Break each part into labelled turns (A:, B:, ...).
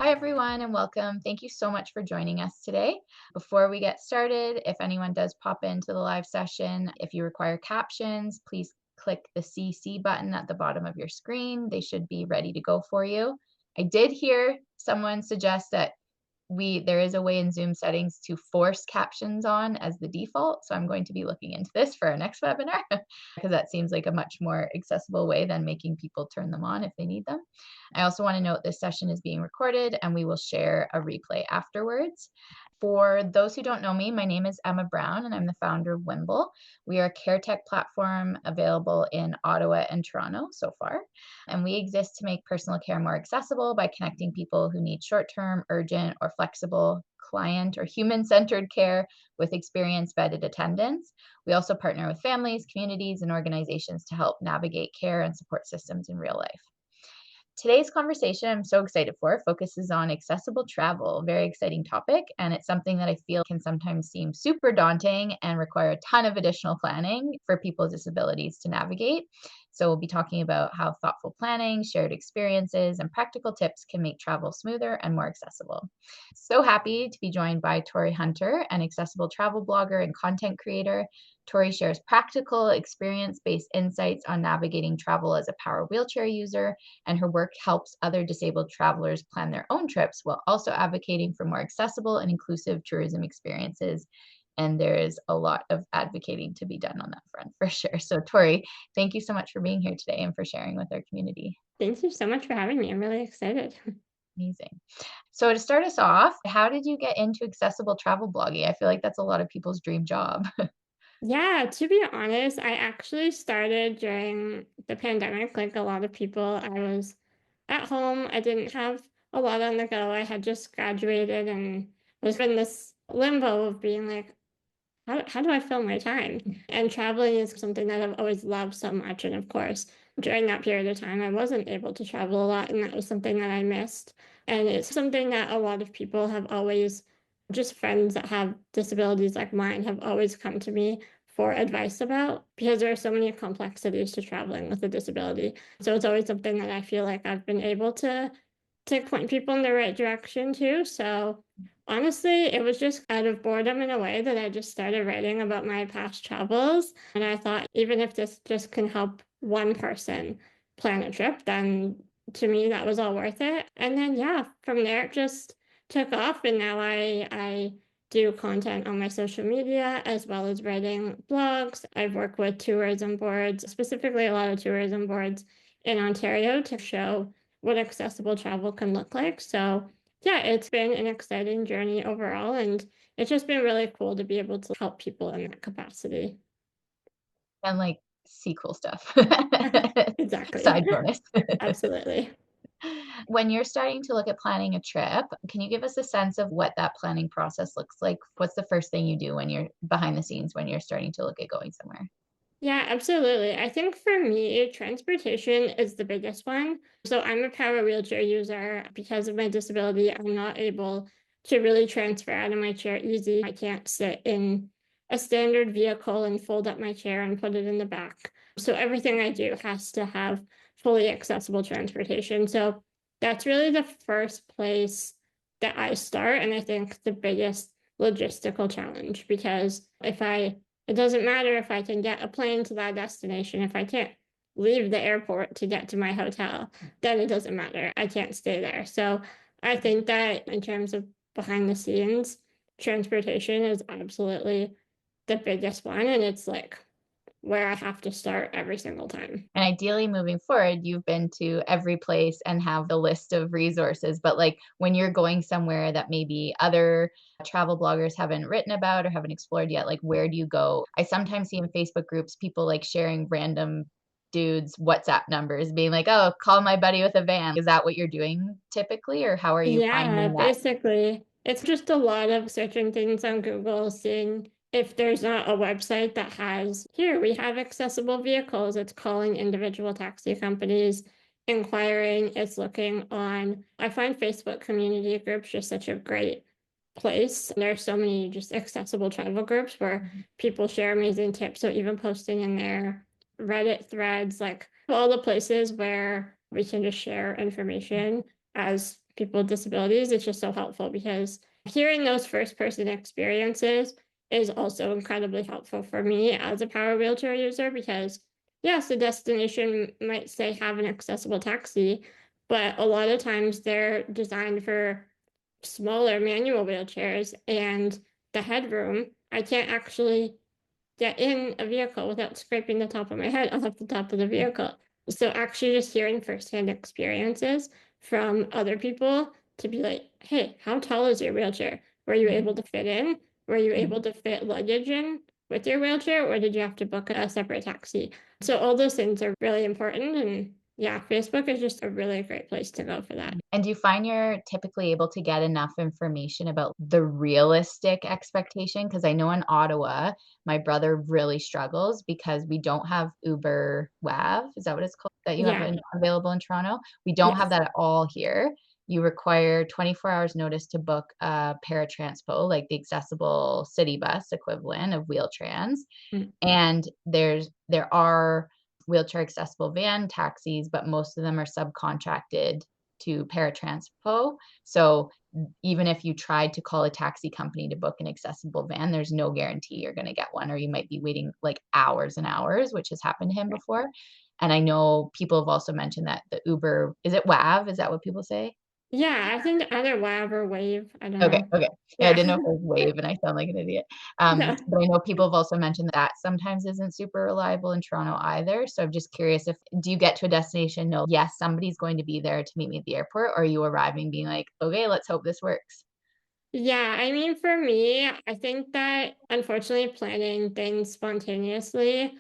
A: Hi, everyone, and welcome. Thank you so much for joining us today. Before we get started, if anyone does pop into the live session, if you require captions, please click the CC button at the bottom of your screen. They should be ready to go for you. I did hear someone suggest that there is a way in Zoom settings to force captions on as the default. So I'm going to be looking into this for our next webinar because that seems like a much more accessible way than making people turn them on if they need them. I also want to note this session is being recorded and we will share a replay afterwards. For those who don't know me, my name is Emma Brown and I'm the founder of Whimble. We are a care tech platform available in Ottawa and Toronto so far. And we exist to make personal care more accessible by connecting people who need short-term, urgent, or flexible client or human-centered care with experienced vetted attendants. We also partner with families, communities, and organizations to help navigate care and support systems in real life. Today's conversation, I'm so excited for, focuses on accessible travel, very exciting topic, and it's something that I feel can sometimes seem super daunting and require a ton of additional planning for people with disabilities to navigate. So we'll be talking about how thoughtful planning, shared experiences, and practical tips can make travel smoother and more accessible. So happy to be joined by Tori Hunter, an accessible travel blogger and content creator. Tori shares practical, experience-based insights on navigating travel as a power wheelchair user, and her work helps other disabled travelers plan their own trips while also advocating for more accessible and inclusive tourism experiences. And there is a lot of advocating to be done on that front for sure. So Tori, thank you so much for being here today and for sharing with our community.
B: Thank you so much for having me. I'm really excited.
A: Amazing. So to start us off, how did you get into accessible travel blogging? I feel like that's a lot of people's dream job.
B: Yeah, to be honest, I actually started during the pandemic. Like a lot of people, I was at home. I didn't have a lot on the go. I had just graduated and was in this limbo of being like, how do I fill my time? And traveling is something that I've always loved so much. And of course, during that period of time, I wasn't able to travel a lot, and that was something that I missed. And it's something that a lot of people have always, just friends that have disabilities like mine, have always come to me for advice about because there are so many complexities to traveling with a disability. So it's always something that I feel like I've been able to point people in the right direction too. So honestly, it was just out of boredom in a way that I just started writing about my past travels. And I thought, even if this just can help one person plan a trip, then to me, that was all worth it. And then, yeah, from there, it just took off. And now I do content on my social media as well as writing blogs. I've worked with tourism boards, specifically a lot of tourism boards in Ontario to show what accessible travel can look like. So, yeah, it's been an exciting journey overall, and it's just been really cool to be able to help people in that capacity.
A: And like see cool stuff.
B: Exactly.
A: Side bonus.
B: Absolutely.
A: When you're starting to look at planning a trip, can you give us a sense of what that planning process looks like? What's the first thing you do when you're behind the scenes when you're starting to look at going somewhere?
B: Yeah, absolutely. I think for me, transportation is the biggest one. So I'm a power wheelchair user. Because of my disability, I'm not able to really transfer out of my chair easy. I can't sit in a standard vehicle and fold up my chair and put it in the back. So everything I do has to have fully accessible transportation. So that's really the first place that I start. And I think the biggest logistical challenge, because it doesn't matter if I can get a plane to that destination. If I can't leave the airport to get to my hotel, then it doesn't matter. I can't stay there. So I think that in terms of behind the scenes, transportation is absolutely the biggest one. And it's like where I have to start every single time.
A: And ideally, moving forward, you've been to every place and have the list of resources. But like when you're going somewhere that maybe other travel bloggers haven't written about or haven't explored yet, like where do you go? I sometimes see in Facebook groups people like sharing random dudes' WhatsApp numbers, being like, oh, call my buddy with a van. Is that what you're doing typically? Or how are you
B: Yeah,
A: finding that?
B: basically, it's just a lot of searching things on Google, seeing if there's not a website that has, here, we have accessible vehicles. It's calling individual taxi companies, inquiring, it's looking on. I find Facebook community groups just such a great place. There's so many just accessible travel groups where people share amazing tips. So even posting in their Reddit threads, like all the places where we can just share information, as people with disabilities, it's just so helpful because hearing those first person experiences is also incredibly helpful for me as a power wheelchair user because yes, the destination might say have an accessible taxi, but a lot of times they're designed for smaller manual wheelchairs and the headroom. I can't actually get in a vehicle without scraping the top of my head off the top of the vehicle. So actually just hearing firsthand experiences from other people to be like, hey, how tall is your wheelchair? Were you able to fit in? Were you able to fit luggage in with your wheelchair, or did you have to book a separate taxi? So all those things are really important. And yeah, Facebook is just a really great place to go for that.
A: And do you find you're typically able to get enough information about the realistic expectation? Because I know in Ottawa, my brother really struggles because we don't have Uber WAV. Is that what it's called? That you have
B: Yeah.
A: available in Toronto? We don't have
B: Yes.
A: that at all here. You require 24 hours notice to book a paratranspo, like the accessible city bus equivalent of Wheel-Trans.
B: Mm.
A: And there are wheelchair accessible van taxis, but most of them are subcontracted to paratranspo. So even if you tried to call a taxi company to book an accessible van, there's no guarantee you're going to get one, or you might be waiting like hours and hours, which has happened to him before. And I know people have also mentioned that the Uber, is it WAV? Is that what people say?
B: Yeah, I think either WAV or WAVE. I don't
A: Okay,
B: know.
A: okay. Yeah, I
B: Yeah.
A: didn't know if it was wave and I sound like an idiot.
B: No.
A: But I know people have also mentioned that sometimes isn't super reliable in Toronto either. So I'm just curious, if do you get to a destination, know, yes, somebody's going to be there to meet me at the airport, or are you arriving being like, okay, let's hope this works?
B: Yeah, I mean, for me, I think that unfortunately planning things spontaneously,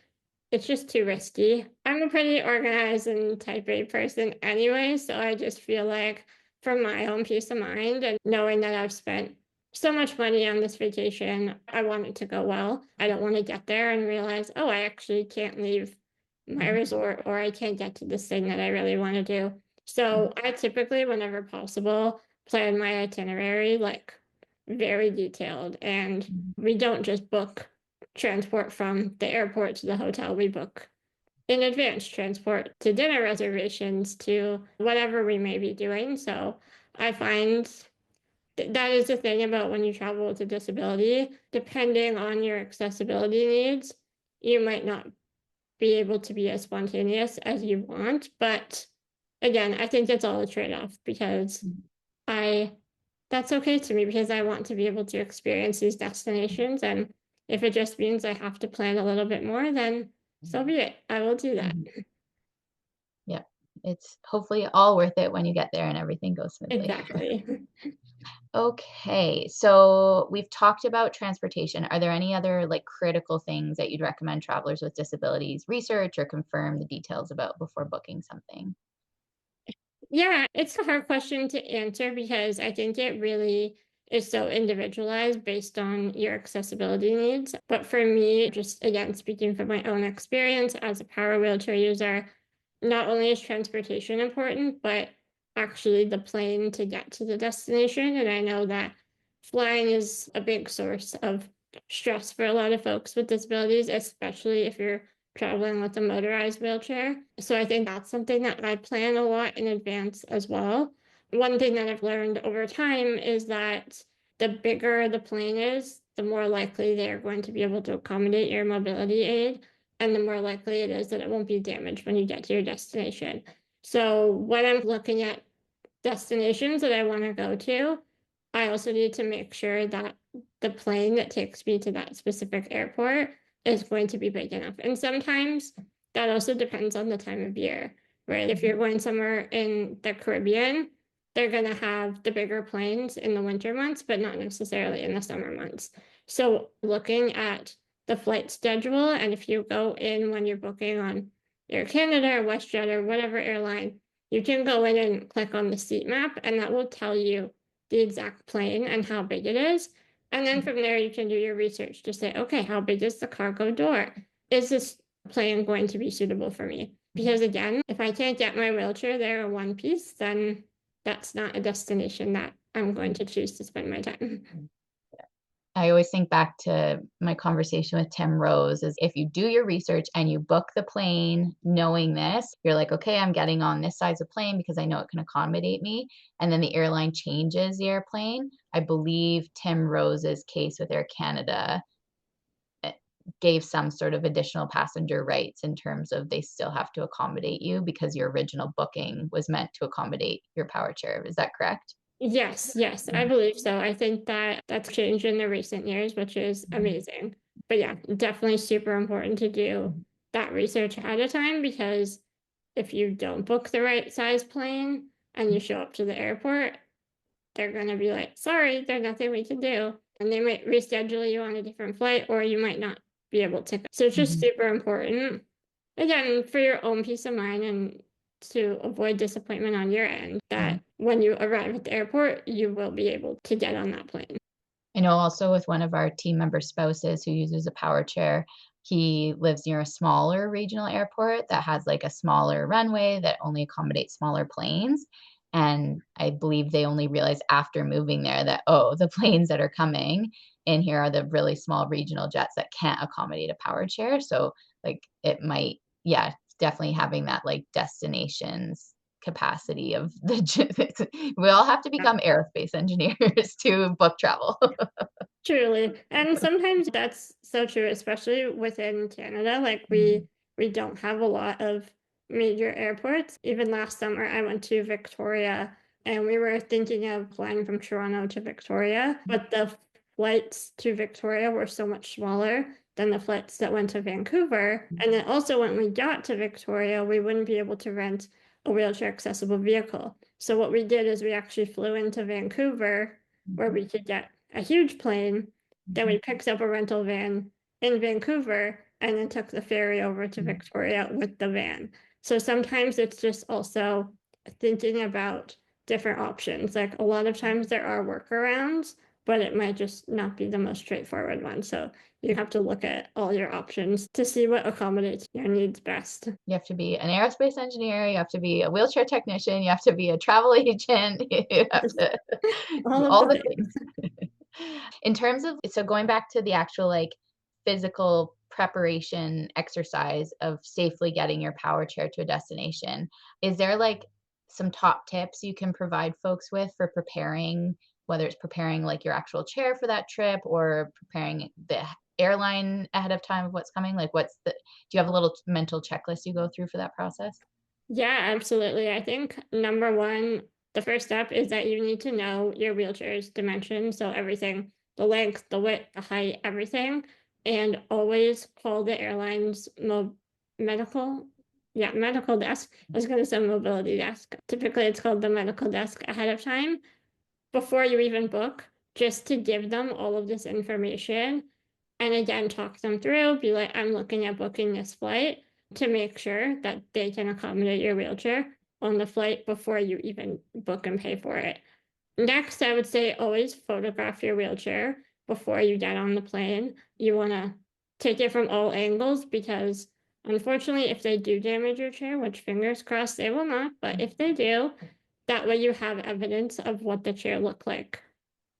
B: it's just too risky. I'm a pretty organized and type A person anyway, so I just feel like for my own peace of mind and knowing that I've spent so much money on this vacation, I want it to go well. I don't want to get there and realize, oh, I actually can't leave my
A: Mhm,
B: resort or I can't get to this thing that I really want to do.
A: mhm,
B: So I typically, whenever possible, plan my itinerary like very detailed, and
A: mhm,
B: we don't just book transport from the airport to the hotel. We book in advance transport to dinner reservations to whatever we may be doing. So I find that is the thing about when you travel with a disability, depending on your accessibility needs, you might not be able to be as spontaneous as you want. But again, I think it's all a trade-off because
A: mhm,
B: I that's okay to me because I want to be able to experience these destinations. And if it just means I have to plan a little bit more, then so be it. I will do that.
A: mhm. Yeah, it's hopefully all worth it when you get there and everything goes smoothly.
B: Exactly.
A: Okay, so we've talked about transportation. Are there any other like critical things that you'd recommend travelers with disabilities research or confirm the details about before booking something?
B: Yeah, it's a hard question to answer because I think it really is so individualized based on your accessibility needs. But for me, just again, speaking from my own experience as a power wheelchair user, not only is transportation important, but actually the plane to get to the destination. And I know that flying is a big source of stress for a lot of folks with disabilities, especially if you're traveling with a motorized wheelchair. So I think that's something that I plan a lot in advance as well. One thing that I've learned over time is that the bigger the plane is, the more likely they're going to be able to accommodate your mobility aid, and the more likely it is that it won't be damaged when you get to your destination. So when I'm looking at destinations that I want to go to, I also need to make sure that the plane that takes me to that specific airport is going to be big enough. And sometimes that also depends on the time of year, right? If you're going somewhere in the Caribbean, they're going to have the bigger planes in the winter months, but not necessarily in the summer months. So looking at the flight schedule, and if you go in when you're booking on Air Canada or WestJet or whatever airline, you can go in and click on the seat map, and that will tell you the exact plane and how big it is. And then from there, you can do your research to say, okay, how big is the cargo door? Is this plane going to be suitable for me? Because again, if I can't get my wheelchair there in one piece, then that's not a destination that I'm going to choose to spend my time.
A: I always think back to my conversation with Tim Rose is if you do your research and you book the plane knowing this, you're like, okay, I'm getting on this size of plane because I know it can accommodate me. And then the airline changes the airplane. I believe Tim Rose's case with Air Canada eh, gave some sort of additional passenger rights in terms of they still have to accommodate you because your original booking was meant to accommodate your power chair. Is that correct?
B: Yes, yes, I believe so. I think that that's changed in the recent years, which is amazing. But yeah, definitely super important to do that research ahead of time because if you don't book the right size plane and you show up to the airport, they're going to be like, sorry, there's nothing we can do. And they might reschedule you on a different flight or you might not be able to. So it's just
A: Mhm.
B: super important. Again, for your own peace of mind and to avoid disappointment on your end,
A: Mhm.
B: that when you arrive at the airport, you will be able to get on that plane.
A: I know also with one of our team member spouses who uses a power chair, he lives near a smaller regional airport that has like a smaller runway that only accommodates smaller planes. And I believe they only realized after moving there that, oh, the planes that are coming in here are the really small regional jets that can't accommodate a power chair. So, like, it might, yeah, definitely having that like destinations capacity of the, we all have to
B: Yeah.
A: become aerospace engineers to book travel.
B: Truly. And sometimes that's so true, especially within Canada. Like
A: Mhm,
B: we don't have a lot of major airports. Even last summer I went to Victoria and we were thinking of flying from Toronto to Victoria, but the flights to Victoria were so much smaller than the flights that went to Vancouver. And then also when we got to Victoria, we wouldn't be able to rent a wheelchair accessible vehicle. So what we did is we actually flew into Vancouver where
A: mhm,
B: we could get a huge plane. Then
A: mhm,
B: we picked up a rental van in Vancouver and then took the ferry over to
A: mhm.
B: Victoria with the van. So sometimes it's just also thinking about different options. Like a lot of times there are workarounds, but it might just not be the most straightforward one. So you have to look at all your options to see what accommodates your needs best.
A: You have to be an aerospace engineer, you have to be a wheelchair technician, you have to be a travel agent, you have to
B: All of
A: all
B: the
A: the
B: things.
A: things. In terms of so going back to the actual, like, physical preparation exercise of safely getting your power chair to a destination, is there, like, some top tips you can provide folks with for preparing, whether it's preparing, like, your actual chair for that trip or preparing the airline ahead of time of what's coming? Like, do you have a little mental checklist you go through for that process?
B: Yeah, absolutely. I think number one, the first step is that you need to know your wheelchair's dimensions. So everything, the length, the width, the height, everything. And always call the airline's medical, yeah, medical desk. I was going to say mobility desk. Typically, it's called the medical desk ahead of time before you even book, just to give them all of this information. And again, talk them through, be like, I'm looking at booking this flight to make sure that they can accommodate your wheelchair on the flight before you even book and pay for it. Next, I would say always photograph your wheelchair before you get on the plane. You want to take it from all angles because unfortunately, if they do damage your chair, which fingers crossed they will not, but if they do, that way you have evidence of what the chair looked like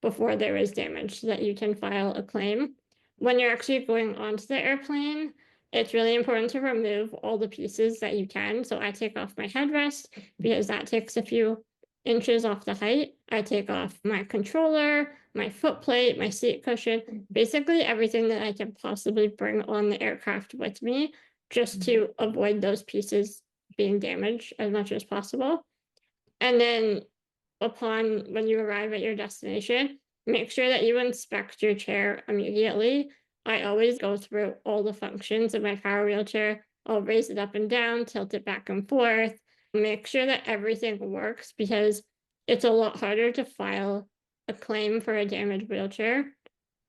B: before there is damage so that you can file a claim. When you're actually going onto the airplane, it's really important to remove all the pieces that you can. So I take off my headrest because that takes a few inches off the height. I take off my controller, my foot plate, my seat cushion, basically everything that I can possibly bring on the aircraft with me just to avoid those pieces being damaged as much as possible. And then upon when you arrive at your destination, make sure that you inspect your chair immediately. I always go through all the functions of my power wheelchair. I'll raise it up and down, tilt it back and forth, make sure that everything works because it's a lot harder to file a claim for a damaged wheelchair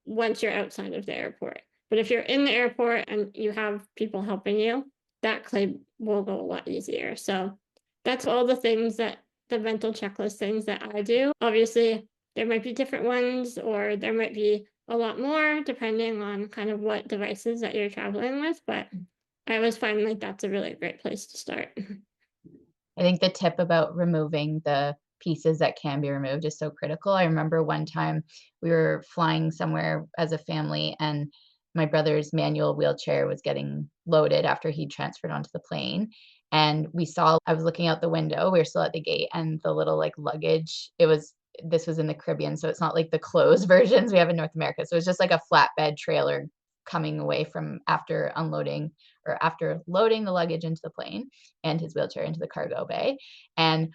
B: once you're outside of the airport. But if you're in the airport and you have people helping you, that claim will go a lot easier. So that's all the things that the mental checklist things that I do. Obviously, there might be different ones, or there might be a lot more depending on kind of what devices that you're traveling with. But I always find like that's a really great place to start.
A: I think the tip about removing the pieces that can be removed is so critical. I remember one time we were flying somewhere as a family, and my brother's manual wheelchair was getting loaded after he transferred onto the plane. And I was looking out the window, we were still at the gate, and the little like luggage, this was in the Caribbean, so it's not like the closed versions we have in North America. So it's just like a flatbed trailer coming away from after unloading or after loading the luggage into the plane and his wheelchair into the cargo bay. And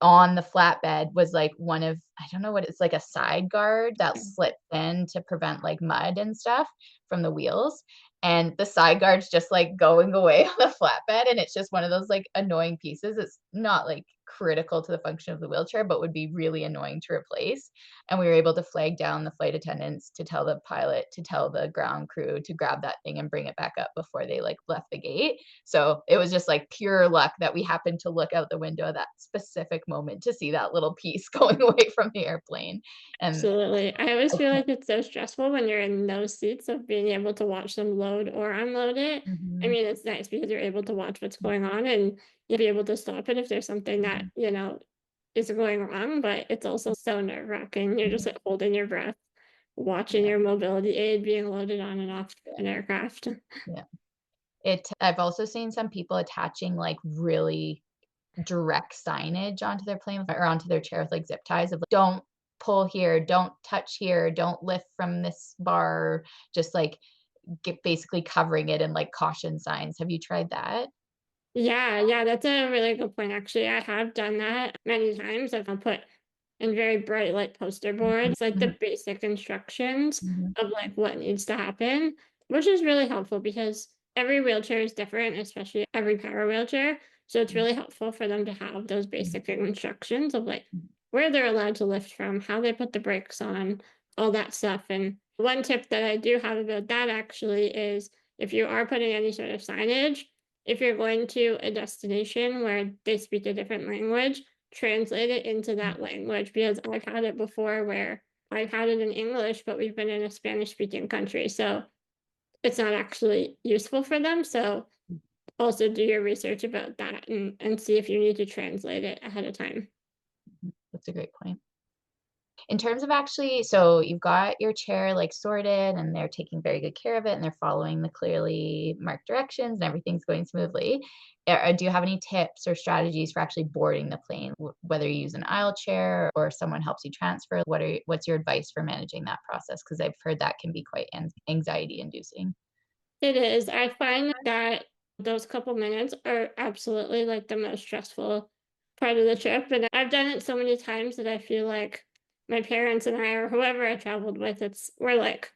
A: on the flatbed was like one of, I don't know what it's like, a side guard that slipped in to prevent like mud and stuff from the wheels. And the side guard's just like going away on the flatbed. And it's just one of those like annoying pieces. It's not like critical to the function of the wheelchair, but would be really annoying to replace. And we were able to flag down the flight attendants to tell the pilot, to tell the ground crew to grab that thing and bring it back up before they like left the gate. So it was just like pure luck that we happened to look out the window at that specific moment to see that little piece going away from the airplane. And
B: Absolutely. I always feel like it's so stressful when you're in those seats of being able to watch them load or unload it. I
A: mhm,
B: mean, it's nice because you're able to watch what's going on and you'll be able to stop it if there's something that,
A: mhm,
B: is going wrong, but it's also so nerve-wracking. You're just
A: mhm,
B: like holding your breath, watching
A: yeah,
B: your mobility aid being loaded on and off an aircraft.
A: yeah. I've also seen some people attaching like really direct signage onto their plane or onto their chair with like zip ties of like, don't pull here, don't touch here, don't lift from this bar, just like get basically covering it in like caution signs. Have you tried that?
B: Yeah, yeah, that's a really good point. Actually, I have done that many times. I've put in very bright like poster boards, like
A: Mhm,
B: the basic instructions
A: mhm,
B: of like what needs to happen, which is really helpful because every wheelchair is different, especially every power wheelchair. So it's
A: mhm,
B: really helpful for them to have those
A: mhm,
B: basic instructions of like
A: mhm,
B: where they're allowed to lift from, how they put the brakes on, all that stuff. And one tip that I do have about that actually is if you are putting any sort of signage, if you're going to a destination where they speak a different language, translate it into
A: mhm,
B: that language because I've had it before where I've had it in English, but we've been in a Spanish speaking country. So it's not actually useful for them. So also do your research about that and see if you need to translate it ahead of time.
A: mhm. That's a great point. In terms of actually, so you've got your chair like sorted and they're taking very good care of it and they're following the clearly marked directions and everything's going smoothly. Do you have any tips or strategies for actually boarding the plane, whether you use an aisle chair or someone helps you transfer? What's your advice for managing that process? Because I've heard that can be quite anxiety inducing.
B: It is. I find that those couple minutes are absolutely like the most stressful part of the trip. And I've done it so many times that I feel like my parents and I, or whoever I traveled with, we're like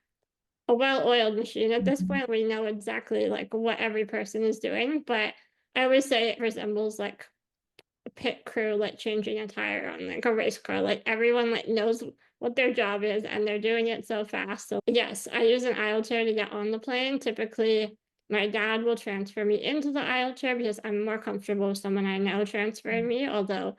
B: a well-oiled machine at this
A: Mhm,
B: point. We know exactly like what every person is doing. But I always say it resembles like a pit crew like changing a tire on like a race car. Like everyone like knows what their job is and they're doing it so fast. So yes, I use an aisle chair to get on the plane. Typically, my dad will transfer me into the aisle chair because I'm more comfortable with someone I know transferring me, although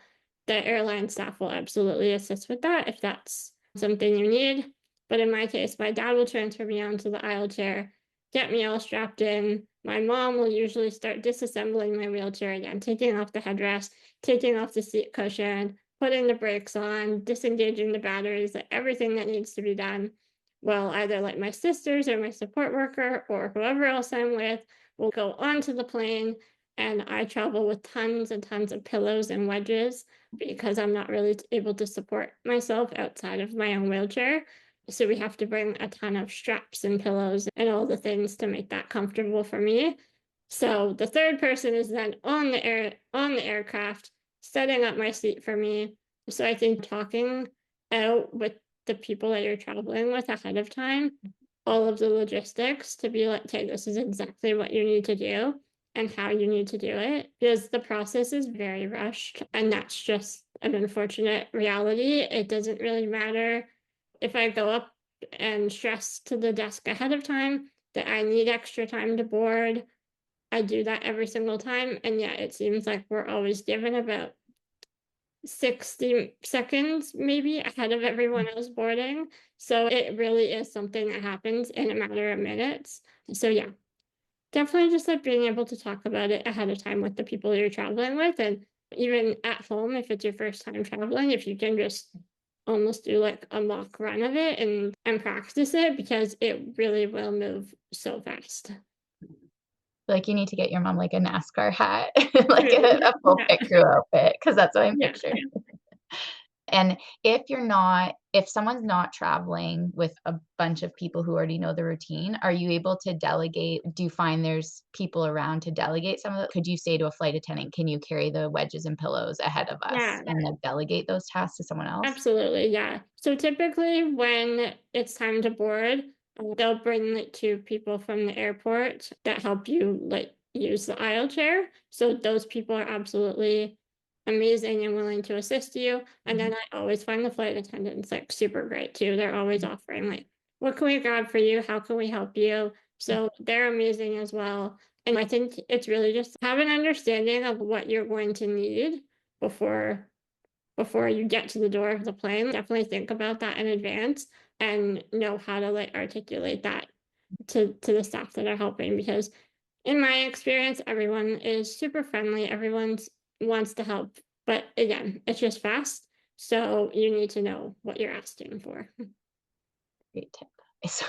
B: the airline staff will absolutely assist with that if that's something you need. But in my case, my dad will transfer me onto the aisle chair, get me all strapped in. My mom will usually start disassembling my wheelchair again, taking off the headrest, taking off the seat cushion, putting the brakes on, disengaging the batteries, like everything that needs to be done. Well, either like my sisters or my support worker or whoever else I'm with will go onto the plane. And I travel with tons and tons of pillows and wedges because I'm not really able to support myself outside of my own wheelchair. So we have to bring a ton of straps and pillows and all the things to make that comfortable for me. So the third person is then on the aircraft, setting up my seat for me. So I think talking out with the people that you're traveling with ahead of time, all of the logistics to be like, okay, this is exactly what you need to do and how you need to do it. Because the process is very rushed. And that's just an unfortunate reality. It doesn't really matter if I go up and stress to the desk ahead of time that I need extra time to board. I do that every single time, and yeah, it seems like we're always given about 60 seconds maybe ahead of everyone else boarding. So it really is something that happens in a matter of minutes. So yeah, definitely just like being able to talk about it ahead of time with the people you're traveling with and even at home, if it's your first time traveling, if you can just almost do like a mock run of it and practice it, because it really will move so fast.
A: Like, you need to get your mom, like, a NASCAR hat, like
B: Truly.
A: a full
B: Yeah.
A: pit crew outfit, because that's what I'm
B: Yeah.
A: picturing. And if someone's not traveling with a bunch of people who already know the routine, are you able to delegate? Do you find there's people around to delegate some of it? Could you say to a flight attendant, "Can you carry the wedges and pillows ahead of us?"
B: Yeah.
A: And, like, delegate those tasks to someone else?
B: Absolutely, yeah. So typically when it's time to board, they'll bring like two people from the airport that help you like use the aisle chair. So those people are absolutely amazing and willing to assist you. And
A: Mhm,
B: then I always find the flight attendants like super great too. They're always offering like, what can we grab for you? How can we help you?
A: mhm,
B: So they're amazing as well. And I think it's really just have an understanding of what you're going to need before you get to the door of the plane. Definitely think about that in advance and know how to like articulate that to the staff that are helping, because in my experience everyone is super friendly, everyone wants to help, but again it's just fast, so you need to know what you're asking for.
A: great tip. So,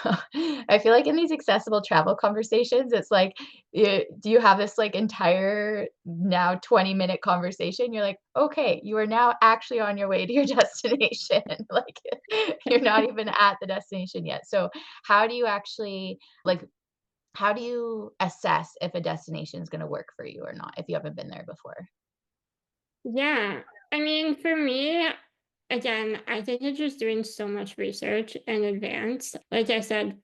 A: I feel like in these accessible travel conversations, it's like, do you have this, like, entire now 20-minute conversation? You're like, "Okay, you are now actually on your way to your destination." Like, you're not even at the destination yet. So, how do you actually like, how do you assess if a destination is gonna work for you or not if you haven't been there before?
B: Yeah. I mean, for me, again, I think it's just doing so much research in advance. Like I said,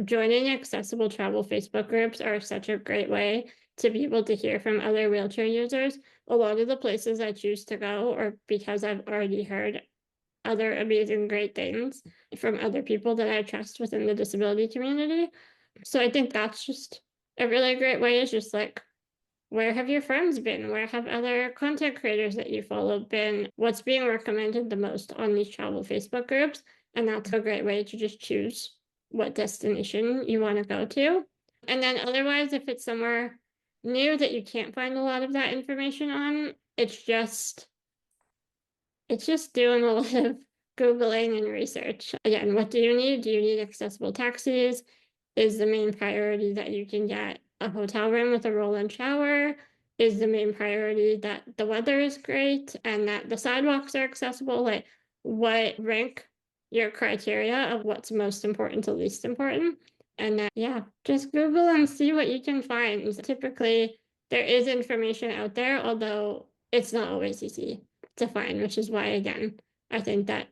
B: joining accessible travel Facebook groups are such a great way to be able to hear from other wheelchair users. A lot of the places I choose to go are because I've already heard other amazing, great things from other people that I trust within the disability community. So I think that's just a really great way, is just like, where have your friends been? Where have other content creators that you follow been? What's being recommended the most on these travel Facebook groups? And that's a great way to just choose what destination you want to go to. And then otherwise, if it's somewhere new that you can't find a lot of that information on, it's just doing a lot of Googling and research. Again, what do you need? Do you need accessible taxis? Is the main priority that you can get a hotel room with a roll-in shower? Is the main priority that the weather is great and that the sidewalks are accessible? Like, what rank your criteria of what's most important to least important? And then, yeah, just Google and see what you can find. Typically, there is information out there, although it's not always easy to find, which is why, again, I think that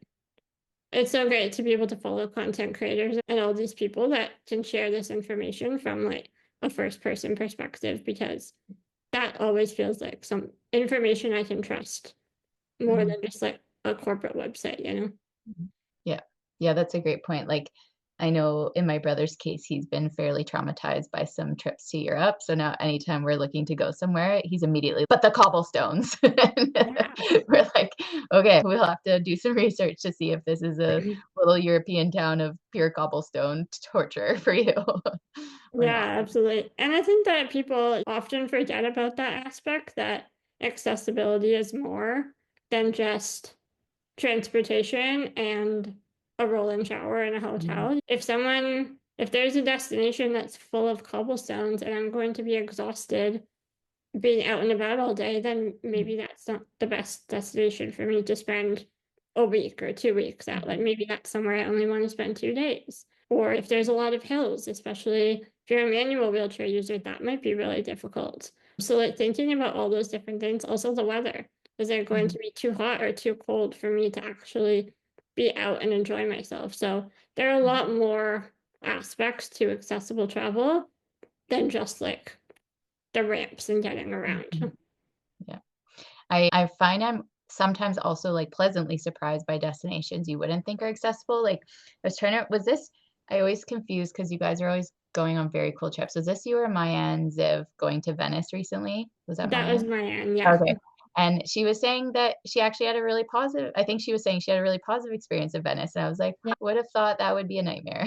B: it's so great to be able to follow content creators and all these people that can share this information from like a first person perspective, because that always feels like some information I can trust more
A: Mhm.
B: than just like a corporate website, you know?
A: Mhm. Yeah. Yeah, that's a great point. Like, I know in my brother's case, he's been fairly traumatized by some trips to Europe. So now anytime we're looking to go somewhere, he's immediately, but the cobblestones.
B: Yeah.
A: We're like, okay, we'll have to do some research to see if this is a little European town of pure cobblestone torture for you or not.
B: Yeah, absolutely. And I think that people often forget about that aspect, that accessibility is more than just transportation and a roll-in shower in a
A: Mhm,
B: hotel. If there's a destination that's full of cobblestones and I'm going to be exhausted being out and about all day, then
A: mhm,
B: maybe that's not the best destination for me to spend a week or 2 weeks at. Like
A: mhm,
B: maybe that's somewhere I only want to spend 2 days. Or if there's a lot of hills, especially if you're a manual wheelchair user, that might be really difficult. So like thinking about all those different things, also the weather. Is it going
A: mhm,
B: to be too hot or too cold for me to actually be out and enjoy myself? So there are a
A: mhm,
B: lot more aspects to accessible travel than just like the ramps and getting around.
A: mhm. Yeah. I find I'm sometimes also, like, pleasantly surprised by destinations you wouldn't think are accessible, like, I was trying to was this I always confuse because you guys are always going on very cool trips. Was this you or Maya Ziv going to Venice recently? Was that
B: That
A: Maya?
B: was my end, yeah.
A: Okay, and she was saying that she actually had a really positive I think she was saying she had a really positive experience in Venice, and I was like,
B: Yeah.
A: "Would have thought that would be a nightmare."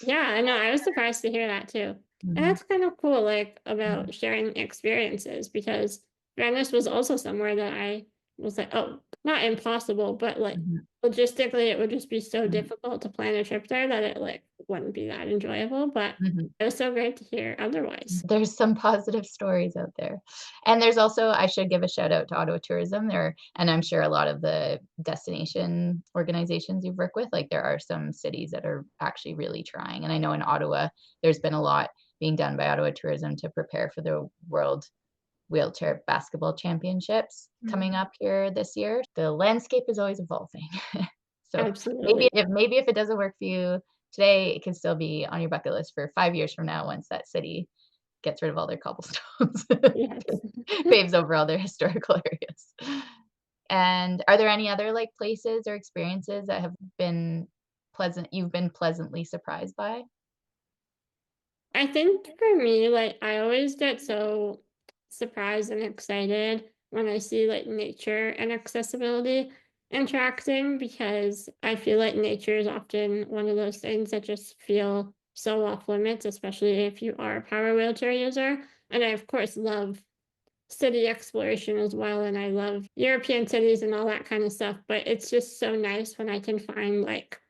B: Yeah, I know, I was surprised to hear that too. And
A: Mhm,
B: that's kind of cool, like,
A: mhm,
B: about sharing experiences, because Venice was also somewhere that I was like, oh, not impossible, but like
A: Mhm,
B: logistically, it would just be so
A: mhm,
B: difficult to plan a trip there that it like wouldn't be that enjoyable. But
A: mhm.
B: it was so great to hear otherwise.
A: There's some positive stories out there. And there's also I should give a shout out to Ottawa Tourism there, and I'm sure a lot of the destination organizations you've worked with, like, there are some cities that are actually really trying, and I know in Ottawa, there's been a lot being done by Ottawa Tourism to prepare for the World Wheelchair Basketball Championships coming
B: Mm,
A: up here this year. The landscape is always evolving. So,
B: absolutely.
A: maybe if it doesn't work for you today, it can still be on your bucket list for 5 years from now once that city gets rid of all their cobblestones,
B: Yes.
A: paves over all their historical areas. And are there any other, like, places or experiences that have been you've been pleasantly surprised by?
B: I think for me, like I always get so surprised and excited when I see like nature and accessibility interacting because I feel like nature is often one of those things that just feel so off limits, especially if you are a power wheelchair user. And I of course love city exploration as well, and I love European cities and all that kind of stuff. But it's just so nice when I can find like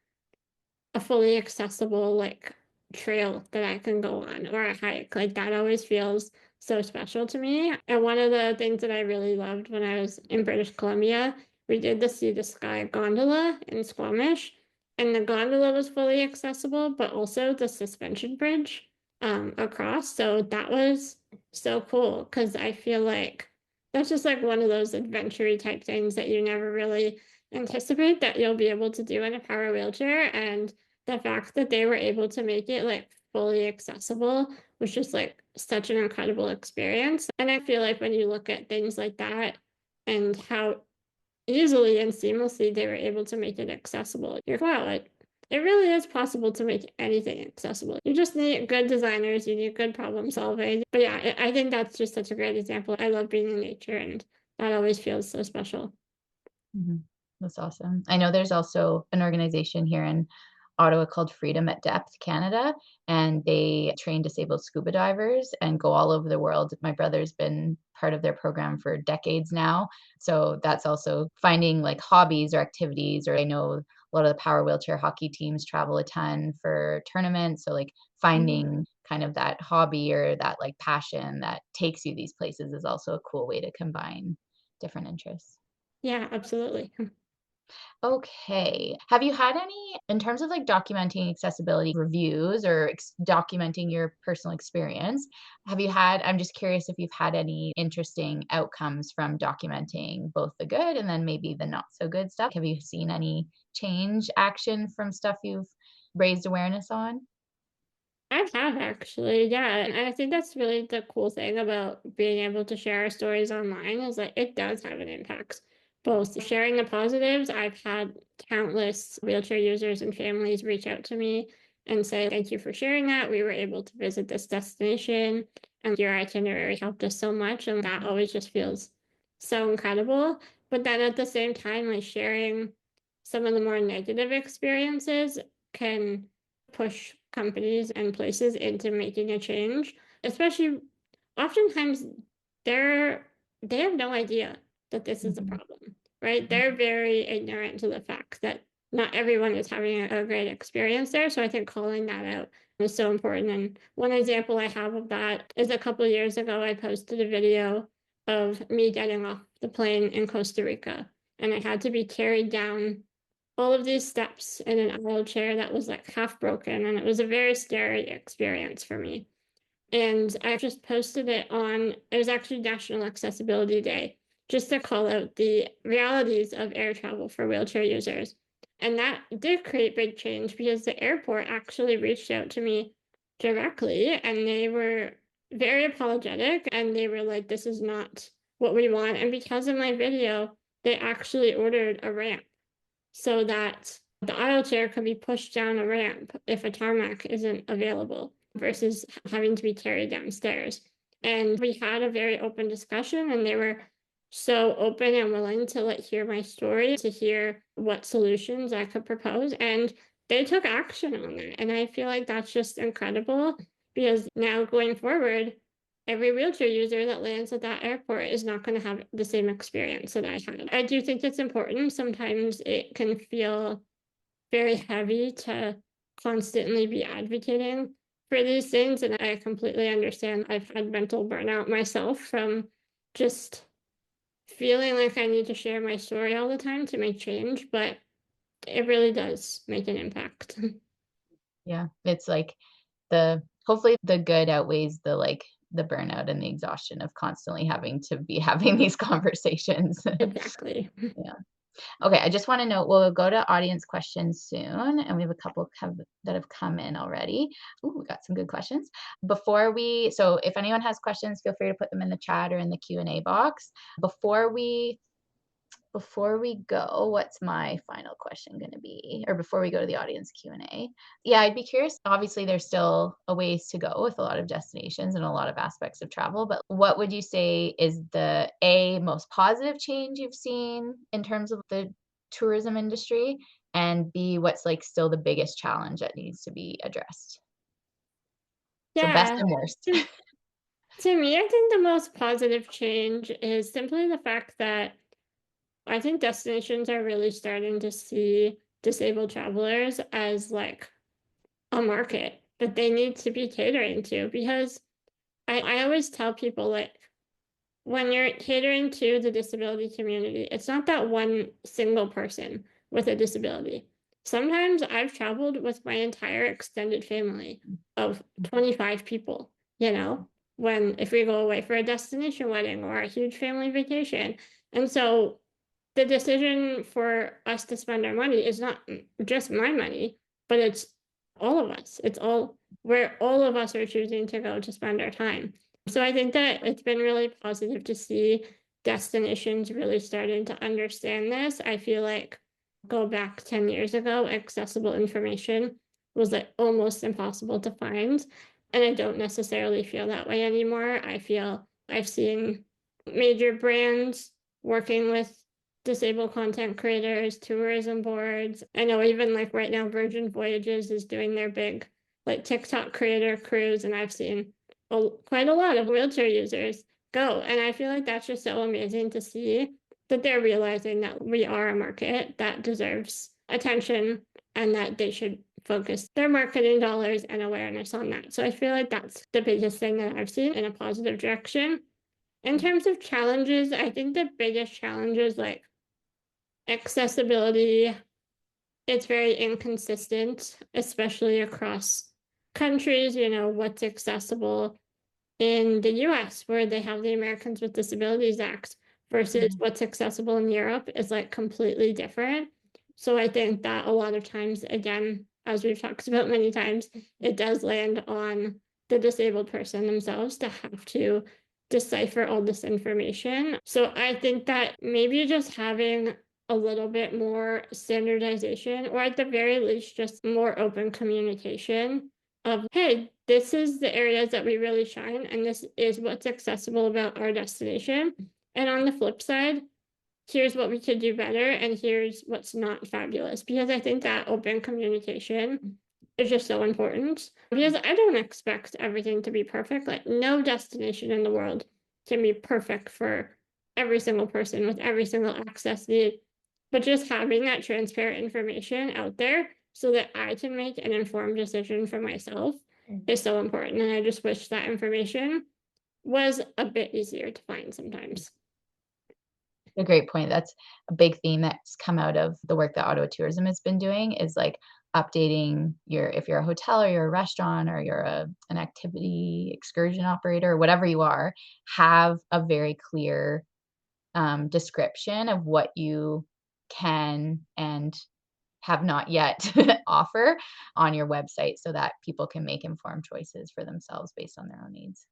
B: a fully accessible like trail that I can go on or a hike. Like that always feels so special to me. And one of the things that I really loved when I was in British Columbia, we did the Sea to Sky gondola in Squamish. And the gondola was fully accessible, but also the suspension bridge across. So that was so cool because I feel like that's just like one of those adventure type things that you never really anticipate that you'll be able to do in a power wheelchair. And the fact that they were able to make it like fully accessible was just like such an incredible experience. And I feel like when you look at things like that and how easily and seamlessly they were able to make it accessible, you're like, wow, like it really is possible to make anything accessible. You just need good designers, you need good problem solving. But yeah, I think that's just such a great example. I love being in nature and that always feels so special.
A: Mhm. That's awesome. I know there's also an organization here in Ottawa called Freedom at Depth Canada, and they train disabled scuba divers and go all over the world. My brother's been part of their program for decades now. So that's also finding like hobbies or activities, or I know a lot of the power wheelchair hockey teams travel a ton for tournaments. So like
B: Mm,
A: finding kind of that hobby or that like passion that takes you these places is also a cool way to combine different interests.
B: yeah, absolutely.
A: Okay. Have you had any in terms of, like, documenting accessibility reviews or documenting your personal experience, have you had I'm just curious if you've had any interesting outcomes from documenting both the good and then maybe the not so good stuff? Have you seen any change action from stuff you've raised awareness on?
B: I have actually, yeah. And I think that's really the cool thing about being able to share our stories online is that it does have an impact. Both sharing the positives, I've had countless wheelchair users and families reach out to me and say, thank you for sharing that. We were able to visit this destination and your itinerary helped us so much. And that always just feels so incredible. But then at the same time, like sharing some of the more negative experiences can push companies and places into making a change, especially oftentimes they're they have no idea that this is a
A: Mhm,
B: problem, right? They're
A: mhm,
B: very ignorant to the fact that not everyone is having a great experience there. So I think calling that out is so important. And one example I have of that is a couple of years ago, I posted a video of me getting off the plane in Costa Rica, and I had to be carried down all of these steps in an aisle chair that was like half broken, and it was a very scary experience for me. And I just posted it on, it was actually National Accessibility Day, just to call out the realities of air travel for wheelchair users. And that did create big change because the airport actually reached out to me directly and they were very apologetic and they were like, this is not what we want. And because of my video, they actually ordered a ramp so that the aisle chair can be pushed down a ramp if a tarmac isn't available versus having to be carried downstairs. And we had a very open discussion, and they were so open and willing to like hear my story, to hear what solutions I could propose. And they took action on that. And I feel like that's just incredible because now going forward, every wheelchair user that lands at that airport is not going to have the same experience that I had. I do think it's important. Sometimes it can feel very heavy to constantly be advocating for these things. And I completely understand. I've had mental burnout myself from just feeling like I need to share my story all the time to make change, but it really does make an impact.
A: Yeah. It's like the hopefully the good outweighs the like the burnout and the exhaustion of constantly having to be having these conversations.
B: Exactly.
A: Yeah. Okay, I just want to note we'll go to audience questions soon, and we have a couple that have come in already. Ooh, we got some good questions. So if anyone has questions, feel free to put them in the chat or in the Q&A box. Before we go, what's my final question going to be? Or before we go to the audience Q&A? Yeah, I'd be curious. Obviously, there's still a ways to go with a lot of destinations and a lot of aspects of travel, but what would you say is the most positive change you've seen in terms of the tourism industry? And B, what's like still the biggest challenge that needs to be addressed? So best
B: Yeah.
A: and worst.
B: To, to me, I think the most positive change is simply the fact that I think destinations are really starting to see disabled travelers as like a market that they need to be catering to because I always tell people like when you're catering to the disability community, it's not that one single person with a disability. Sometimes I've traveled with my entire extended family of 25 people, you know, when if we go away for a destination wedding or a huge family vacation. And so the decision for us to spend our money is not just my money, but it's all of us. It's all where all of us are choosing to go to spend our time. So I think that it's been really positive to see destinations really starting to understand this. I feel like go back 10 years ago, accessible information was like almost impossible to find. And I don't necessarily feel that way anymore. I feel I've seen major brands working with disabled content creators, tourism boards. I know even like right now, Virgin Voyages is doing their big like TikTok creator cruise, and I've seen quite a lot of wheelchair users go. And I feel like that's just so amazing to see that they're realizing that we are a market that deserves attention and that they should focus their marketing dollars and awareness on that. So I feel like that's the biggest thing that I've seen in a positive direction. In terms of challenges, I think the biggest challenge is like accessibility. It's very inconsistent, especially across countries, you know, what's accessible in the US, where they have the Americans with Disabilities Act, versus
A: Mm,
B: what's accessible in Europe is like completely different. So I think that a lot of times, again, as we've talked about many times, it does land on the disabled person themselves to have to decipher all this information. So I think that maybe just having a little bit more standardization, or at the very least, just more open communication of, hey, this is the areas that we really shine, and this is what's accessible about our destination. And on the flip side, here's what we could do better, and here's what's not fabulous. Because I think that open communication is just so important. Because I don't expect everything to be perfect. Like, no destination in the world can be perfect for every single person with every single access need. But just having that transparent information out there so that I can make an informed decision for myself is so important. And I just wish that information was a bit easier to find sometimes.
A: a great point. That's a big theme that's come out of the work that Ottawa Tourism has been doing is like updating if you're a hotel or you're a restaurant or you're an activity excursion operator, whatever you are, have a very clear description of what you can and have not yet offer on your website so that people can make informed choices for themselves based on their own needs.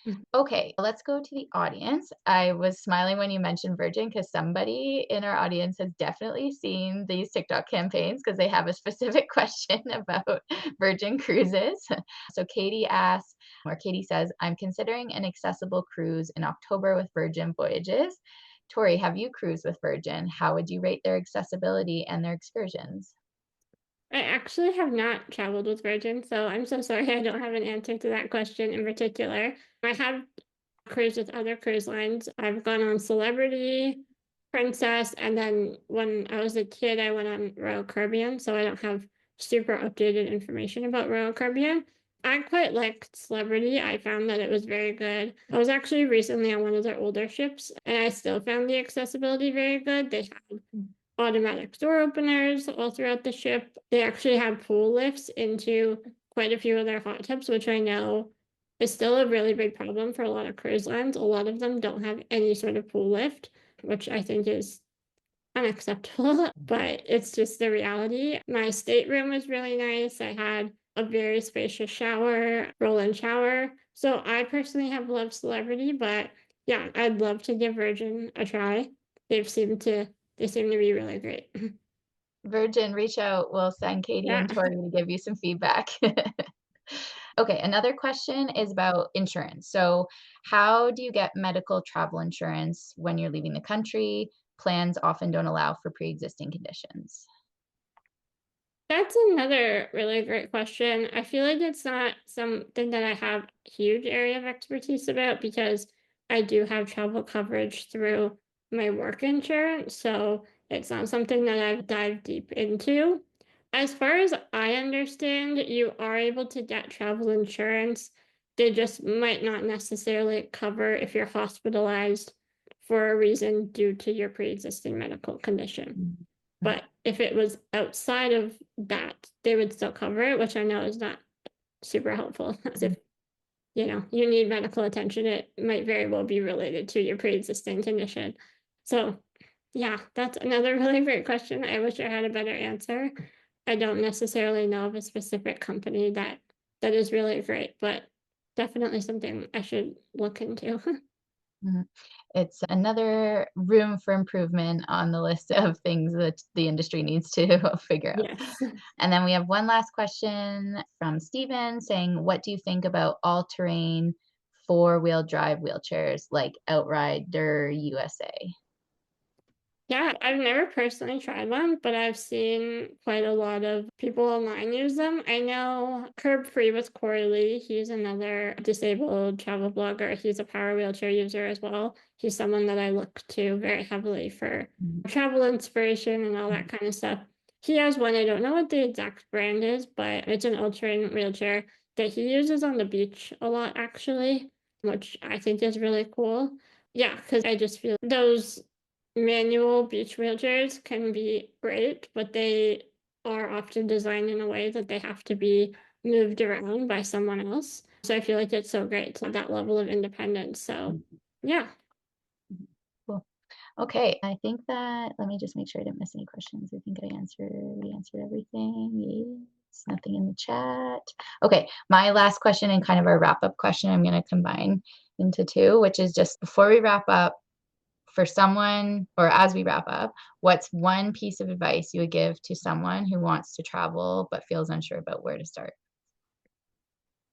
B: Mhm.
A: Okay, let's go to the audience. I was smiling when you mentioned Virgin because somebody in our audience has definitely seen these TikTok campaigns because they have a specific question about Virgin cruises. So Katie says, I'm considering an accessible cruise in October with Virgin Voyages. Tori, have you cruised with Virgin? How would you rate their accessibility and their excursions?
B: I actually have not traveled with Virgin, so I'm so sorry I don't have an answer to that question in particular. I have cruised with other cruise lines. I've gone on Celebrity, Princess, and then when I was a kid, I went on Royal Caribbean, so I don't have super updated information about Royal Caribbean. I quite liked Celebrity. I found that it was very good. I was actually recently on one of their older ships, and I still found the accessibility very good. They had automatic door openers all throughout the ship. They actually had pool lifts into quite a few of their hot tubs, which I know is still a really big problem for a lot of cruise lines. A lot of them don't have any sort of pool lift, which I think is unacceptable, but it's just the reality. My stateroom was really nice. I had a very spacious shower, roll-in shower. So I personally have loved Celebrity, but yeah, I'd love to give Virgin a try. They've seemed to they seem to be really great.
A: Virgin, reach out. We'll send Katie
B: Yeah.
A: and Tori to give you some feedback. Okay, another question is about insurance. So, how do you get medical travel insurance when you're leaving the country? Plans often don't allow for pre-existing conditions.
B: That's another really great question. I feel like it's not something that I have a huge area of expertise about because I do have travel coverage through my work insurance. So it's not something that I've dived deep into. As far as I understand, you are able to get travel insurance. They just might not necessarily cover if you're hospitalized for a reason due to your pre-existing medical condition.
A: Mhm.
B: But if it was outside of that, they would still cover it, which I know is not super helpful. As
A: Mhm.
B: if, you need medical attention, it might very well be related to your pre-existing condition. So, yeah, that's another really great question. I wish I had a better answer. I don't necessarily know of a specific company that is really great, but definitely something I should look into.
A: Mhm. It's another room for improvement on the list of things that the industry needs to figure out.
B: Yes.
A: And then we have one last question from Steven saying, what do you think about all-terrain four-wheel drive wheelchairs like Outrider USA?
B: Yeah, I've never personally tried one, but I've seen quite a lot of people online use them. I know Curb Free with Corey Lee. He's another disabled travel blogger. He's a power wheelchair user as well. He's someone that I look to very heavily for
A: Mhm.
B: travel inspiration and all that
A: Mhm.
B: kind of stuff. He has one, I don't know what the exact brand is, but it's an all-terrain wheelchair that he uses on the beach a lot, actually, which I think is really cool. Yeah, because I just feel those manual beach wheelchairs can be great, but they are often designed in a way that they have to be moved around by someone else. So I feel like it's so great to have that level of independence. So yeah.
A: Cool. Okay, I think that let me just make sure I didn't miss any questions. I think we answered everything. Yes, nothing in the chat. Okay, my last question and kind of our wrap-up question, I'm going to combine into two, which is just before we wrap up, for someone, or as we wrap up, what's one piece of advice you would give to someone who wants to travel but feels unsure about where to start?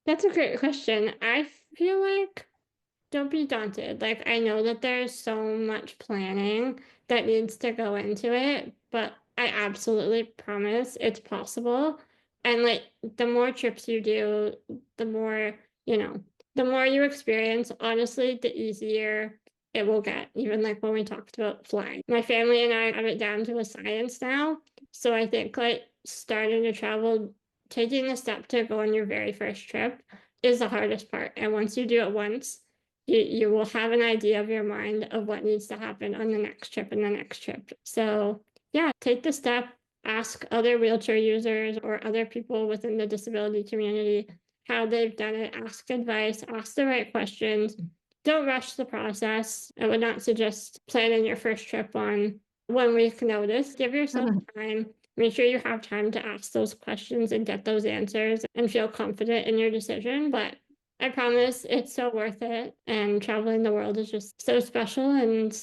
B: That's a great question. I feel like don't be daunted. Like, I know that there's so much planning that needs to go into it, but I absolutely promise it's possible. And like, the more trips you do, the more, you know, the more you experience, honestly, the easier it will get. Even like when we talked about flying. My family and I have it down to a science now. So I think like starting to travel, taking the step to go on your very first trip is the hardest part. And once you do it once, you will have an idea of your mind of what needs to happen on the next trip and the next trip. So yeah, take the step, ask other wheelchair users or other people within the disability community how they've done it, ask advice, ask the right questions. Don't rush the process. I would not suggest planning your first trip on 1 week notice. Give yourself time. Make sure you have time to ask those questions and get those answers and feel confident in your decision. But I promise it's so worth it. And traveling the world is just so special. And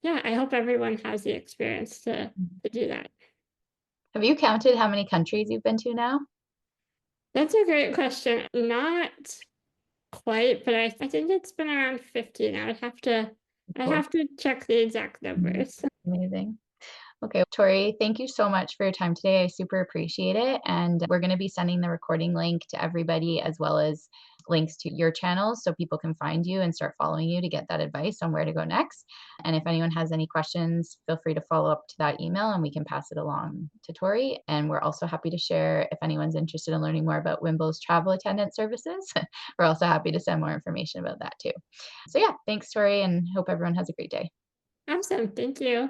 B: yeah, I hope everyone has the experience to do that.
A: Have you counted how many countries you've been to now?
B: That's a great question. Not quite, but I think it's been around 15. I
A: Cool.
B: have to check the exact
A: Mhm.
B: numbers.
A: Amazing. Okay, Tori, thank you so much for your time today. I super appreciate it. And we're going to be sending the recording link to everybody as well as links to your channels so people can find you and start following you to get that advice on where to go next. And if anyone has any questions, feel free to follow up to that email and we can pass it along to Tori. And we're also happy to share if anyone's interested in learning more about Whimble's travel attendant services. We're also happy to send more information about that too. So yeah, thanks, Tori, and hope everyone has a great day.
B: Awesome. Thank you.